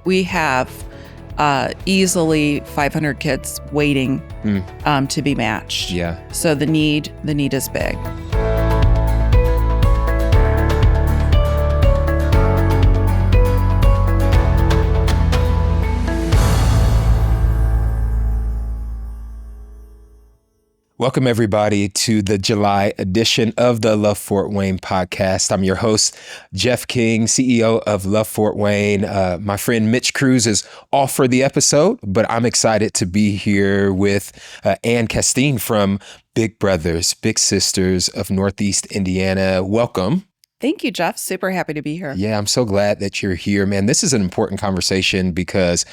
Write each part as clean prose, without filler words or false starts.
we have easily 500 kids waiting to be matched. Yeah. So the need is big. Welcome, everybody, to the July edition of the Love Fort Wayne podcast. I'm your host, Jeff King, CEO of Love Fort Wayne. My friend Mitch Cruz is off for the episode, but I'm excited to be here with Ann Casteen from Big Brothers, Big Sisters of Northeast Indiana. Welcome. Thank you, Jeff. Super happy to be here. Yeah, I'm so glad that you're here, man. This is an important conversation because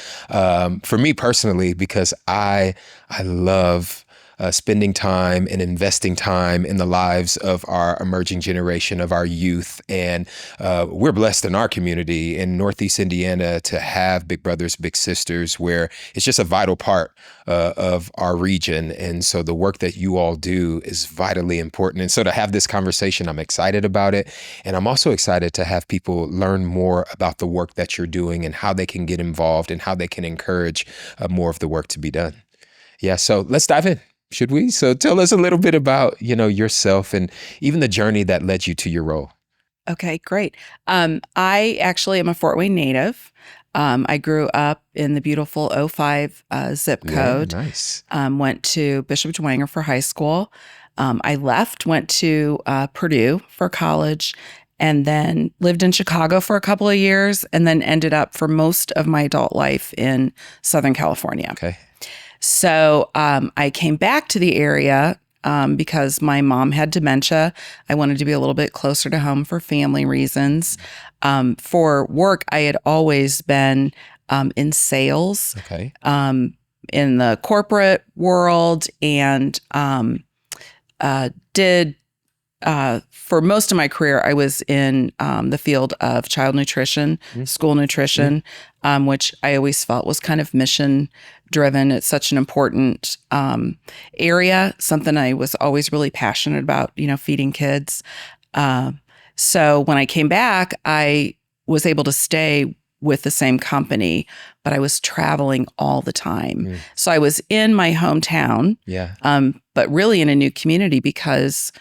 for me personally, because I love spending time and investing time in the lives of our emerging generation, of our youth. And we're blessed in our community in Northeast Indiana to have Big Brothers, Big Sisters, where it's just a vital part of our region. And so the work that you all do is vitally important. And so to have this conversation, I'm excited about it. And I'm also excited to have people learn more about the work that you're doing and how they can get involved and how they can encourage more of the work to be done. Yeah, so let's dive in. Should we? So tell us a little bit about, yourself and even the journey that led you to your role. Okay, great. I actually am a Fort Wayne native. I grew up in the beautiful 05 zip code. Yeah, nice. Went to Bishop Dwenger for high school. I went to Purdue for college, and then lived in Chicago for a couple of years, and then ended up for most of my adult life in Southern California. Okay. So I came back to the area because my mom had dementia. I wanted to be a little bit closer to home for family reasons. For work, I had always been in sales, Okay. In the corporate world, and did for most of my career, I was in the field of child nutrition, school nutrition, which I always felt was kind of mission driven. It's such an important area, something I was always really passionate about, feeding kids. So when I came back, I was able to stay with the same company, but I was traveling all the time. So I was in my hometown, but really in a new community because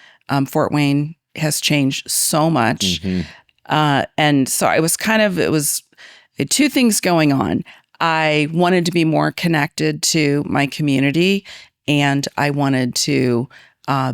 Fort Wayne has changed so much. And so I was it was two things going on. I wanted to be more connected to my community, and I wanted to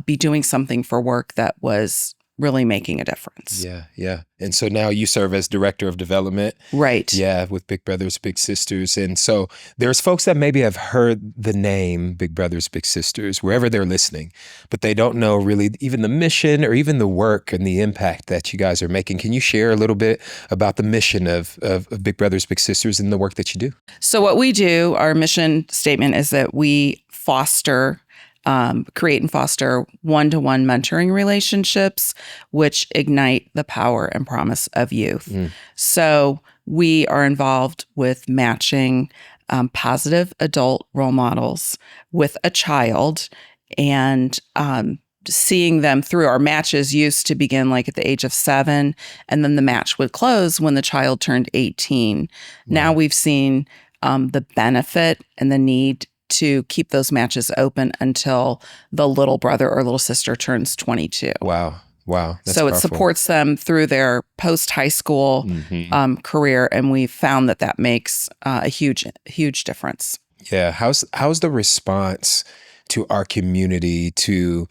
be doing something for work that was really making a difference. Yeah. And so now you serve as Director of Development. Right. Yeah, with Big Brothers, Big Sisters. And so there's folks that maybe have heard the name Big Brothers, Big Sisters, wherever they're listening, but they don't know really even the mission or even the work and the impact that you guys are making. Can you share a little bit about the mission of Big Brothers, Big Sisters and the work that you do? So what we do, our mission statement is that we create and foster one-to-one mentoring relationships, which ignite the power and promise of youth. So we are involved with matching positive adult role models with a child, and seeing them through. Our matches used to begin like at the age of 7, and then the match would close when the child turned 18. Now we've seen the benefit and the need to keep those matches open until the little brother or little sister turns 22. Wow. That's so it powerful. supports them through their post-high school career, and we found that makes a huge difference. Yeah. How's the response to our community to,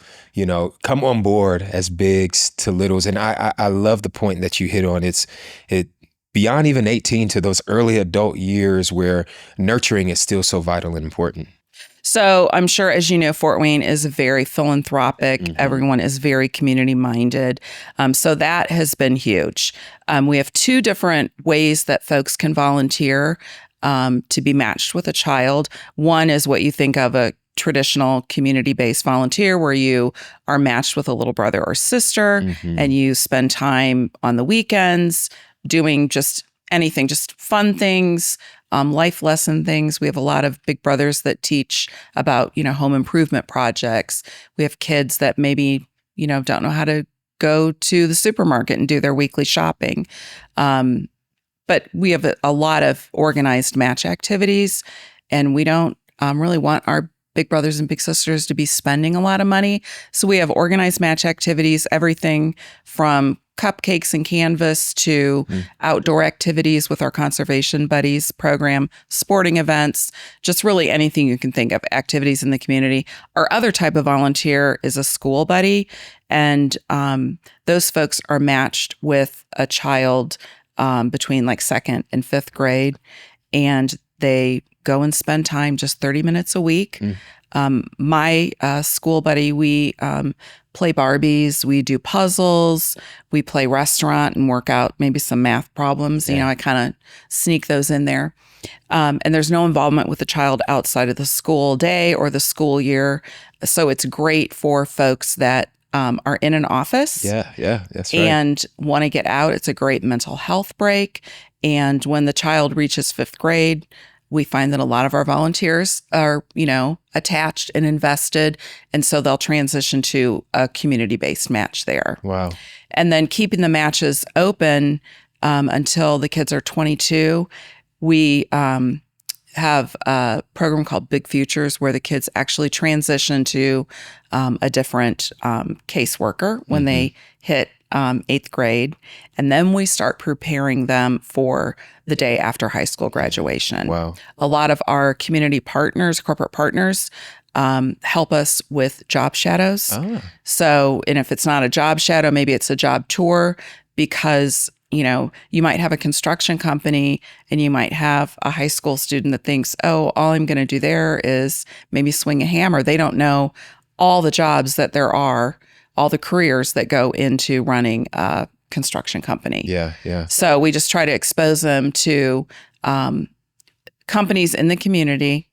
come on board as bigs to littles? And I love the point that you hit on. It beyond even 18 to those early adult years where nurturing is still so vital and important. So I'm sure, as you know, Fort Wayne is very philanthropic. Everyone is very community minded. So that has been huge. We have 2 different ways that folks can volunteer to be matched with a child. One is what you think of a traditional community-based volunteer, where you are matched with a little brother or sister, and you spend time on the weekends doing just anything, just fun things, life lesson things. We have a lot of big brothers that teach about, home improvement projects. We have kids that maybe, don't know how to go to the supermarket and do their weekly shopping. But but we have a lot of organized match activities, and we don't really want our big brothers and big sisters to be spending a lot of money. So we have organized match activities, everything from cupcakes and canvas to outdoor activities with our Conservation Buddies program, sporting events, just really anything you can think of, activities in the community. Our other type of volunteer is a school buddy, and those folks are matched with a child between like 2nd and 5th grade, and they go and spend time, just 30 minutes a week. My school buddy, we play Barbies, we do puzzles, we play restaurant and work out maybe some math problems. You know, I kind of sneak those in there. And there's no involvement with the child outside of the school day or the school year. So it's great for folks that are in an office. Yeah, that's right. And want to get out. It's a great mental health break. And when the child reaches 5th grade, we find that a lot of our volunteers are, you know, attached and invested. And so they'll transition to a community-based match there. Wow. And then keeping the matches open until the kids are 22. We have a program called Big Futures where the kids actually transition to a different caseworker when they hit 8th grade. And then we start preparing them for the day after high school graduation. Wow. A lot of our community partners, corporate partners, help us with job shadows. So, and if it's not a job shadow, maybe it's a job tour, because you know, you might have a construction company and you might have a high school student that thinks, oh, all I'm going to do there is maybe swing a hammer. They don't know all the jobs that there are, all the careers that go into running a construction company. Yeah. So we just try to expose them to companies in the community,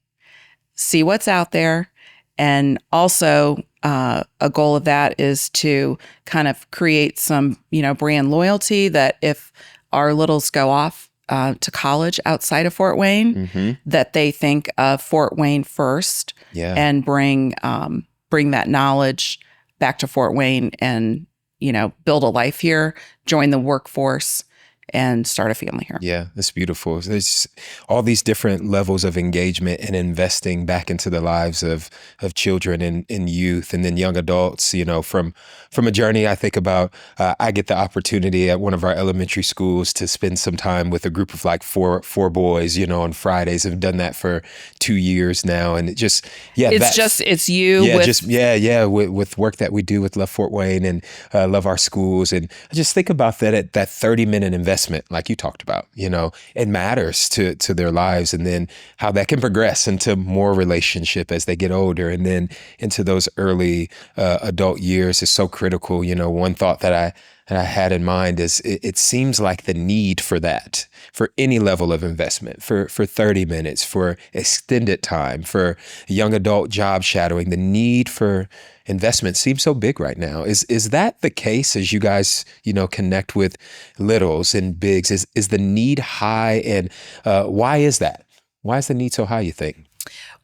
see what's out there. And also a goal of that is to kind of create some, you know, brand loyalty, that if our littles go off to college outside of Fort Wayne, that they think of Fort Wayne first and bring that knowledge back to Fort Wayne and, you know, build a life here, join the workforce, and start a family here. Yeah, that's beautiful. There's all these different levels of engagement and investing back into the lives of children and youth and then young adults. You know, from a journey I think about, I get the opportunity at one of our elementary schools to spend some time with a group of like four boys, you know, on Fridays. I've done that for 2 years now. And it just, it's you. With work that we do with Love Fort Wayne and Love Our Schools. And I just think about that 30-minute investment, like you talked about, you know, it matters to their lives, and then how that can progress into more relationship as they get older, and then into those early adult years is so critical. You know, one thought that I had in mind is it seems like the need for that, for any level of investment, for 30 minutes, for extended time, for young adult job shadowing, the need for investment seems so big right now. Is that the case as you guys, you know, connect with littles and bigs? Is the need high, and why is that? Why is the need so high, you think?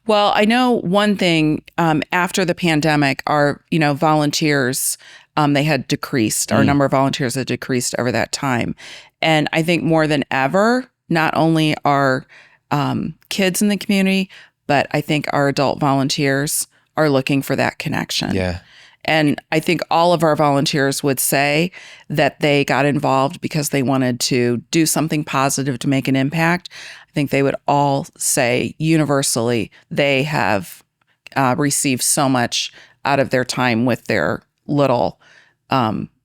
Well, I know one thing, after the pandemic, our, you know, volunteers, they had decreased. Our number of volunteers had decreased over that time. And I think more than ever, not only our kids in the community, but I think our adult volunteers are looking for that connection. Yeah. And I think all of our volunteers would say that they got involved because they wanted to do something positive to make an impact. I think they would all say universally they have received so much out of their time with their little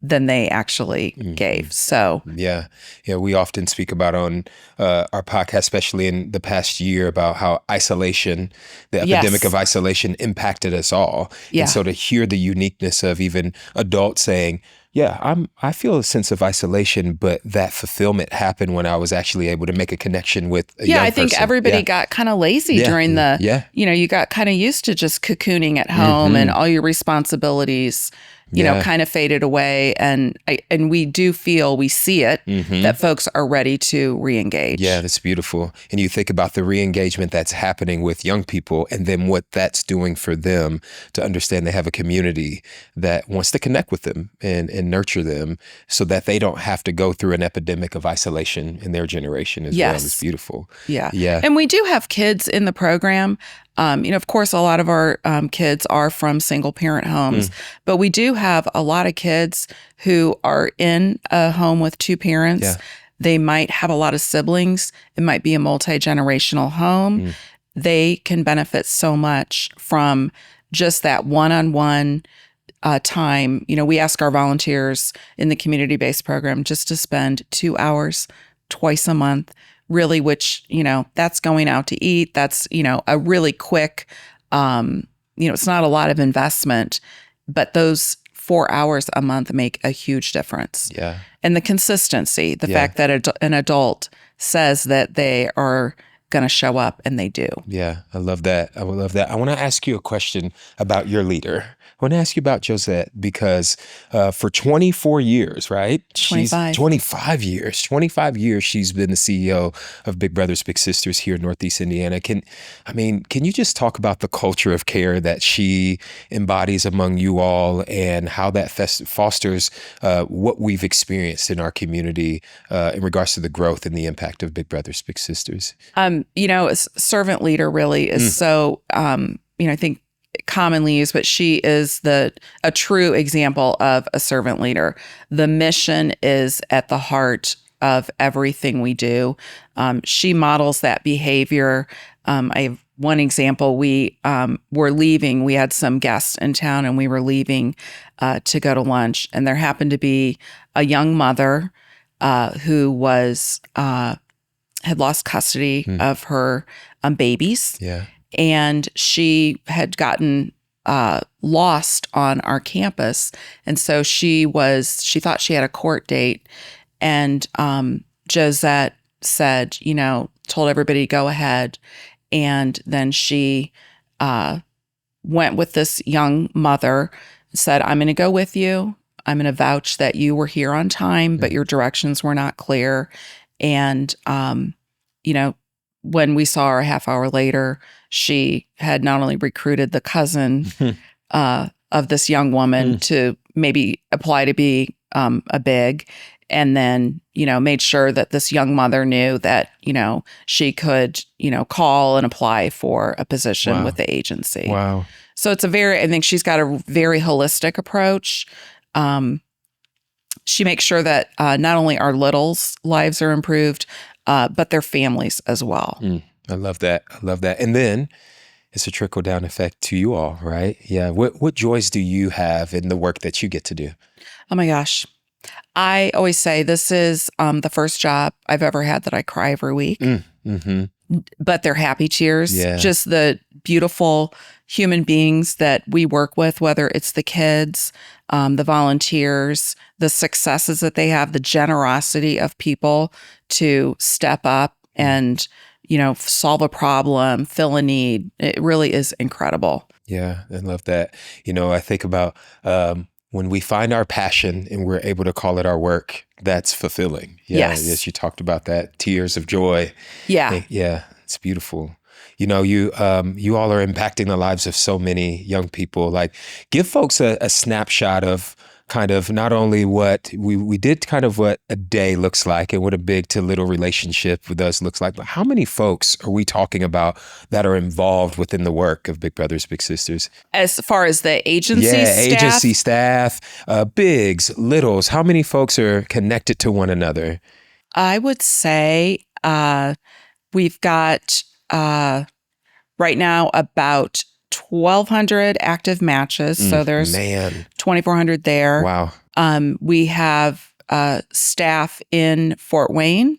than they actually gave. So yeah, we often speak about on our podcast, especially in the past year, about how isolation, the epidemic of isolation, impacted us all. Yeah. And so to hear the uniqueness of even adults saying, I feel a sense of isolation, but that fulfillment happened when I was actually able to make a connection with a young person. I think everybody got kind of lazy during you know, you got kind of used to just cocooning at home and all your responsibilities Yeah. kind of faded away. And we do feel, we see it, that folks are ready to re-engage. Yeah, that's beautiful. And you think about the re-engagement that's happening with young people and then what that's doing for them to understand they have a community that wants to connect with them and nurture them so that they don't have to go through an epidemic of isolation in their generation as well. It's beautiful. Yeah. Yeah. And we do have kids in the program. Of course, a lot of our kids are from single parent homes, but we do have a lot of kids who are in a home with two parents. Yeah. They might have a lot of siblings. It might be a multi-generational home. They can benefit so much from just that one-on-one time. We ask our volunteers in the community-based program just to spend 2 hours twice a month, really, which, that's going out to eat. That's, a really quick, it's not a lot of investment, but those 4 hours a month make a huge difference. Yeah. And the consistency, the fact that an adult says that they are going to show up, and they do. Yeah, I love that. I would love that. I want to ask you a question about your leader. I want to ask you about Josette because for 24 years, right? 25. 25 years she's been the CEO of Big Brothers Big Sisters here in Northeast Indiana. Can you just talk about the culture of care that she embodies among you all and how that fosters what we've experienced in our community in regards to the growth and the impact of Big Brothers Big Sisters? A servant leader really is so, I think commonly used, but she is a true example of a servant leader. The mission is at the heart of everything we do. She models that behavior. I have one example. We were leaving. We had some guests in town, and we were leaving to go to lunch. And there happened to be a young mother who was had lost custody of her babies. Yeah. And she had gotten lost on our campus. And so she thought she had a court date. And Josette said, told everybody, go ahead. And then she went with this young mother, said, I'm going to go with you. I'm going to vouch that you were here on time, but your directions were not clear. And, when we saw her a half hour later, she had not only recruited the cousin of this young woman to maybe apply to be a big, and then, made sure that this young mother knew that, she could, call and apply for a position with the agency. Wow. So I think she's got a very holistic approach. She makes sure that not only our littles' lives are improved, but their families as well. I love that. And then it's a trickle down effect to you all, right? Yeah. What joys do you have in the work that you get to do? Oh my gosh. I always say this is the first job I've ever had that I cry every week. But they're happy tears. Yeah. Just the beautiful human beings that we work with, whether it's the kids, the volunteers, the successes that they have, the generosity of people to step up and, solve a problem, fill a need. It really is incredible. Yeah, I love that. I think about when we find our passion and we're able to call it our work, that's fulfilling. Yeah, yes, you talked about that. Tears of joy. Yeah. Yeah, it's beautiful. You all are impacting the lives of so many young people. Like, give folks a snapshot of kind of not only what we did, kind of what a day looks like and what a big to little relationship with us looks like, but how many folks are we talking about that are involved within the work of Big Brothers Big Sisters? As far as the agency staff? Agency staff, bigs, littles, how many folks are connected to one another? I would say we've got right now about 1,200 active matches. So there's 2,400 there. Wow. We have staff in Fort Wayne,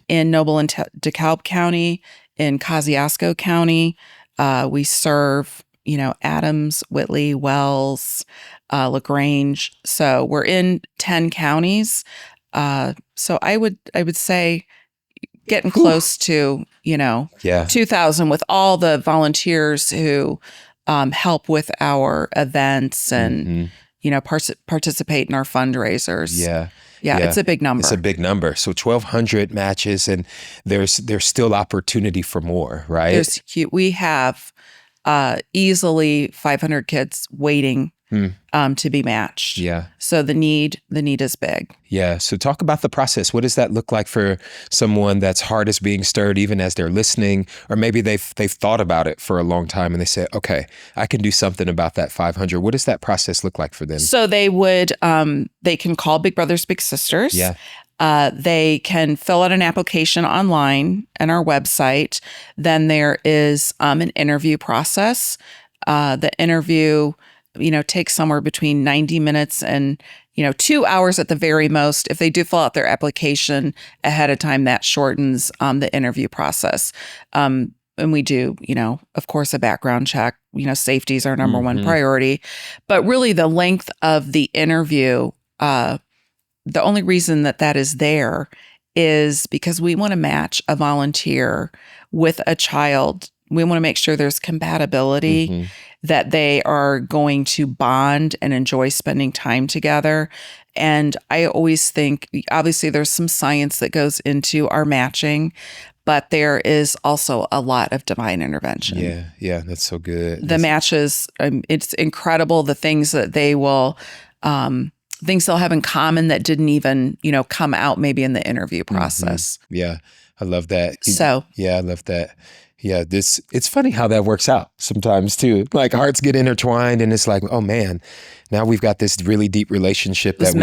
in Noble and DeKalb County, in Kosciuszko County. We serve, Adams, Whitley, Wells, LaGrange. So we're in 10 counties. So I would say getting close to, 2,000 with all the volunteers who help with our events and, participate in our fundraisers. Yeah. Yeah, it's a big number. It's a big number. So 1,200 matches, and there's still opportunity for more, right? We have easily 500 kids waiting to be matched. Yeah. So the need is big. Yeah. So talk about the process. What does that look like for someone that's heart is being stirred, even as they're listening, or maybe they've thought about it for a long time and they say, okay, I can do something about that 500. What does that process look like for them? So they can call Big Brothers Big Sisters. Yeah. They can fill out an application online on our website. Then there is an interview process. The interview, takes somewhere between 90 minutes and 2 hours at the very most. If they do fill out their application ahead of time, that shortens the interview process. And we do, of course, a background check. Safety is our number one priority. But really, the length of the interview, the only reason that is there is because we want to match a volunteer with a child. We want to make sure there's compatibility, that they are going to bond and enjoy spending time together. And I always think, obviously, there's some science that goes into our matching, but there is also a lot of divine intervention. Yeah, that's so good. The matches, it's incredible the things that they will, things they'll have in common that didn't even, come out maybe in the interview process. Yeah, I love that. Yeah, I love that. Yeah, it's funny how that works out sometimes too. Like hearts get intertwined and it's like, oh man, now we've got this really deep relationship that was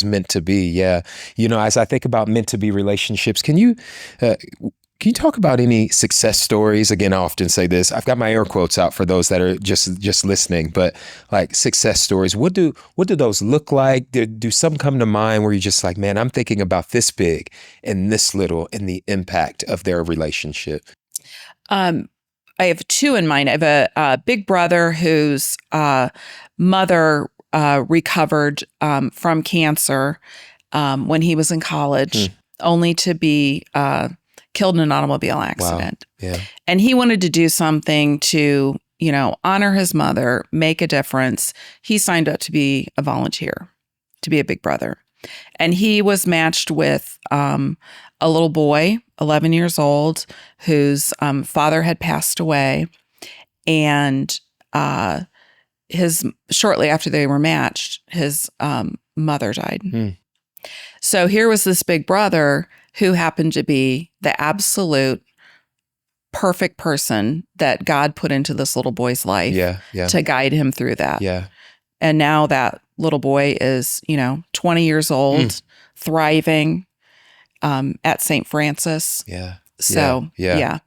meant to be. Yeah. As I think about meant to be relationships, can you talk about any success stories? Again, I often say this. I've got my air quotes out for those that are just listening, but like success stories, what do those look like? Do some come to mind where you're just like, man, I'm thinking about this big and this little and the impact of their relationship? I have two in mind. I have a big brother whose mother recovered from cancer when he was in college, only to be killed in an automobile accident. Wow. Yeah. And he wanted to do something to, honor his mother, make a difference. He signed up to be a volunteer, to be a big brother. And he was matched with a little boy, 11 years old, whose father had passed away. And shortly after they were matched, his mother died. So here was this big brother who happened to be the absolute perfect person that God put into this little boy's life to guide him through that. Yeah. And now that little boy is, 20 years old, thriving at St. Francis. Yeah. So, yeah.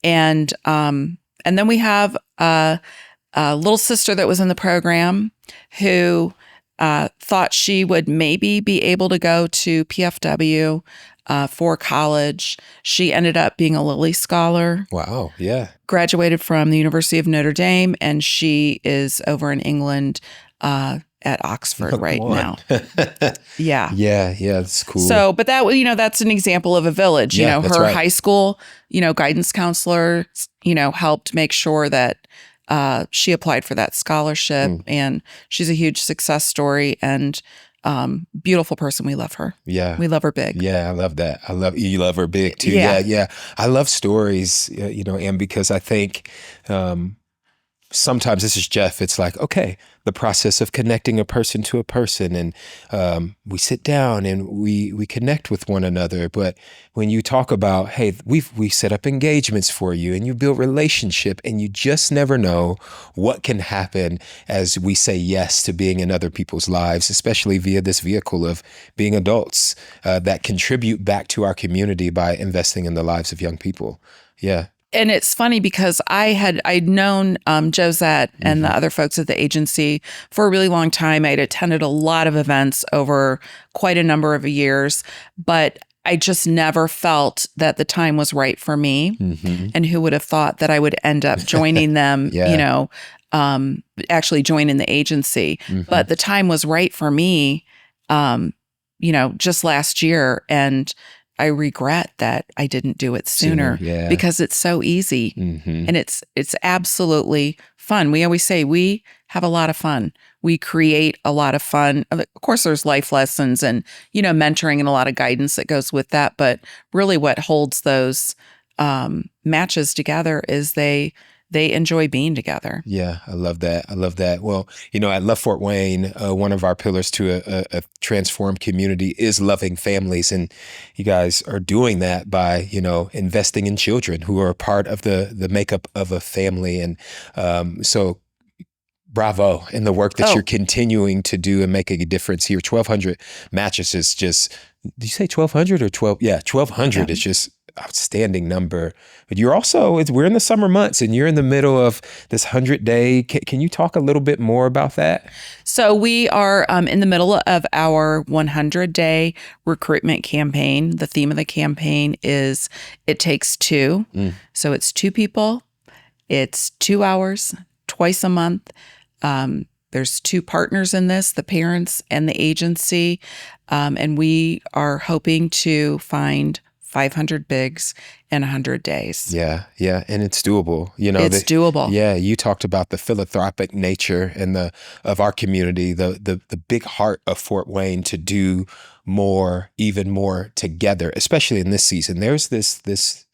And then we have a little sister that was in the program who thought she would maybe be able to go to PFW for college. She ended up being a Lilly Scholar. Wow. Yeah. Graduated from the University of Notre Dame, and she is over in England at Oxford now. Yeah. Yeah. That's cool. So, but that, that's an example of a village. Her high school, guidance counselor, helped make sure that she applied for that scholarship, and she's a huge success story and beautiful person. We love her. Yeah. We love her big. Yeah. I love that. You love her big too. Yeah. Yeah. I love stories, and because I think, sometimes, this is Jeff, it's like, okay, the process of connecting a person to a person, and we sit down and we connect with one another. But when you talk about, hey, we set up engagements for you and you build relationship, and you just never know what can happen as we say yes to being in other people's lives, especially via this vehicle of being adults that contribute back to our community by investing in the lives of young people. Yeah. And it's funny because I'd known Josette and the other folks at the agency for a really long time. I'd attended a lot of events over quite a number of years, but I just never felt that the time was right for me. And who would have thought that I would end up joining them, actually joining the agency. But the time was right for me, just last year. And I regret that I didn't do it sooner. Because it's so easy and it's absolutely fun. We always say we have a lot of fun. We create a lot of fun. Of course, there's life lessons and, mentoring and a lot of guidance that goes with that. But really what holds those matches together is they enjoy being together. Yeah, I love that. I love that. Well, at Love Fort Wayne, one of our pillars to a transformed community is loving families. And you guys are doing that by, investing in children who are a part of the makeup of a family. And so bravo in the work that you're continuing to do and making a difference here. 1,200 matches is just, did you say 1,200 or 12? Yeah, 1,200 is just outstanding number. But you're also, we're in the summer months and you're in the middle of this 100-day. Can you talk a little bit more about that? So we are in the middle of our 100-day recruitment campaign. The theme of the campaign is It Takes Two. So it's 2 people. It's 2 hours, twice a month. There's 2 partners in this, the parents and the agency. And we are hoping to find 500 bigs in 100 days. Yeah. And it's doable. It's doable. Yeah. You talked about the philanthropic nature and of our community, the big heart of Fort Wayne to do more, even more together, especially in this season. There's this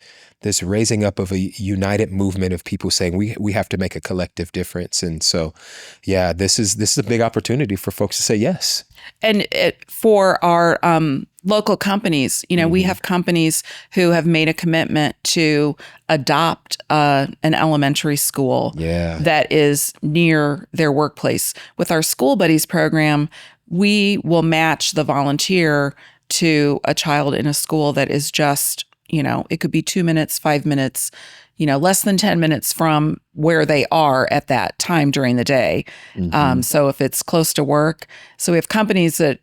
raising up of a united movement of people saying we have to make a collective difference. And so, yeah, this is a big opportunity for folks to say yes. And for our local companies, we have companies who have made a commitment to adopt an elementary school that is near their workplace. With our School Buddies program, we will match the volunteer to a child in a school that is just, it could be 2 minutes, 5 minutes, less than 10 minutes from where they are at that time during the day. So if it's close to work, so we have companies that,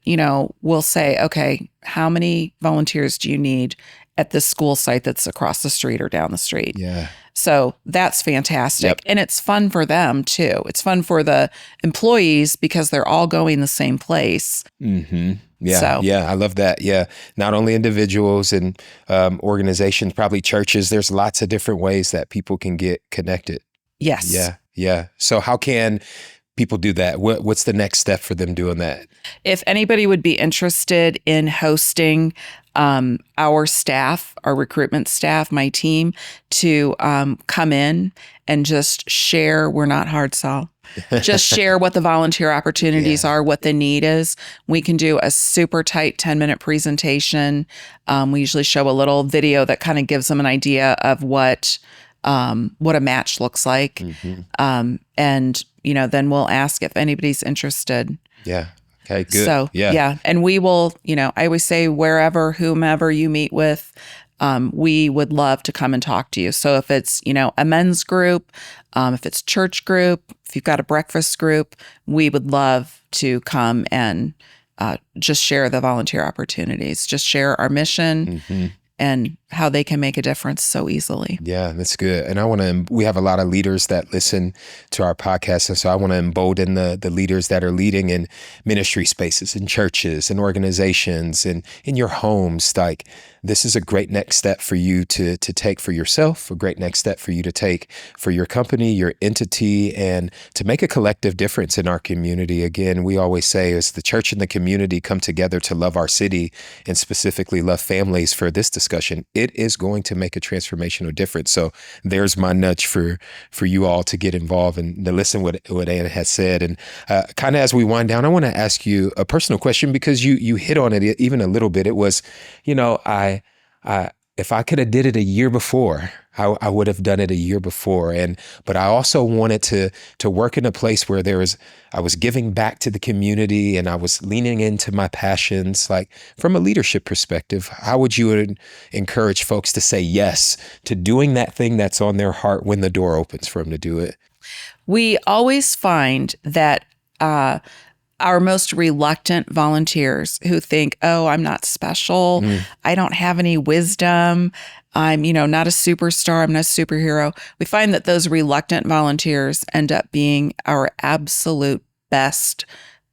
will say, okay, how many volunteers do you need at this school site that's across the street or down the street? Yeah. So that's fantastic. And it's fun for them too. It's fun for the employees because they're all going the same place. Yeah. I love that. Yeah. Not only individuals and organizations, probably churches. There's lots of different ways that people can get connected. Yes. Yeah. So how can people do that? What's the next step for them doing that? If anybody would be interested in hosting our staff, our recruitment staff, my team, to come in and just share, we're not hard sell. Just share what the volunteer opportunities are, what the need is. We can do a super tight 10-minute presentation. We usually show a little video that kind of gives them an idea of what a match looks like. And, then we'll ask if anybody's interested. Yeah. Okay, good. So, yeah. And we will, I always say whomever you meet with, we would love to come and talk to you. So if it's, a men's group, if it's church group, if you've got a breakfast group, we would love to come and just share the volunteer opportunities, just share our mission and how they can make a difference so easily. Yeah, that's good. And we have a lot of leaders that listen to our podcast. And so I want to embolden the leaders that are leading in ministry spaces, in churches and organizations and in your homes. Like, this is a great next step for you to take for yourself, a great next step for you to take for your company, your entity, and to make a collective difference in our community. Again, we always say as the church and the community come together to love our city and specifically love families for this discussion, it is going to make a transformational difference. So there's my nudge for you all to get involved and to listen what Anna has said. And kind of as we wind down, I want to ask you a personal question because you hit on it even a little bit. It was, if I could have did it a year before, I would have done it a year before. But I also wanted to work in a place where I was giving back to the community and I was leaning into my passions. Like, from a leadership perspective, how would you encourage folks to say yes to doing that thing that's on their heart when the door opens for them to do it? We always find that our most reluctant volunteers who think, oh, I'm not special. I don't have any wisdom. I'm, not a superstar. I'm not a superhero. We find that those reluctant volunteers end up being our absolute best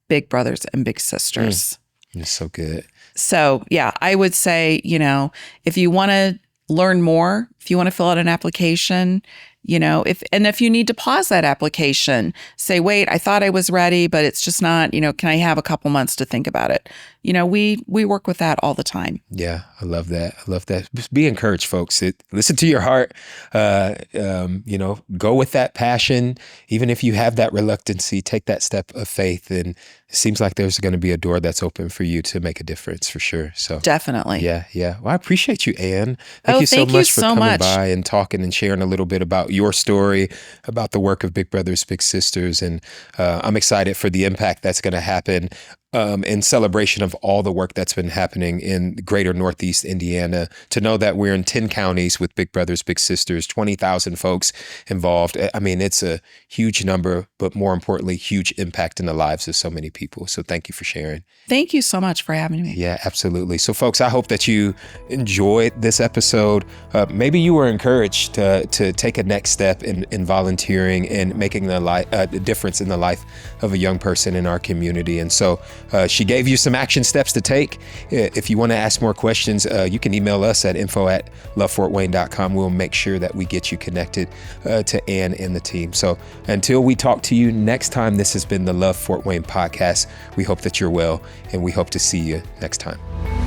big brothers and big sisters. It's so good. So, yeah, I would say, if you want to learn more, if you want to fill out an application, if you need to pause that application, say, wait, I thought I was ready, but it's just not, can I have a couple months to think about it? We work with that all the time. Yeah, I love that. Just be encouraged, folks. Listen to your heart. Go with that passion. Even if you have that reluctancy, take that step of faith. And it seems like there's going to be a door that's open for you to make a difference for sure. So definitely. Yeah. Well, I appreciate you, Ann. Thank you so much for coming by and talking and sharing a little bit about your story, about the work of Big Brothers Big Sisters. And I'm excited for the impact that's going to happen in celebration of all the work that's been happening in greater Northeast Indiana, to know that we're in 10 counties with Big Brothers Big Sisters, 20,000 folks involved. I mean, it's a huge number, but more importantly, huge impact in the lives of so many people. So thank you for sharing. Thank you so much for having me. Yeah, absolutely. So folks, I hope that you enjoyed this episode. Maybe you were encouraged to take a next step in volunteering and making a difference in the life of a young person in our community. And so she gave you some action steps to take. If you want to ask more questions, you can email us at info@lovefortwayne.com. We'll make sure that we get you connected to Ann and the team. So until we talk to you next time, this has been the Love Fort Wayne podcast. We hope that you're well, and we hope to see you next time.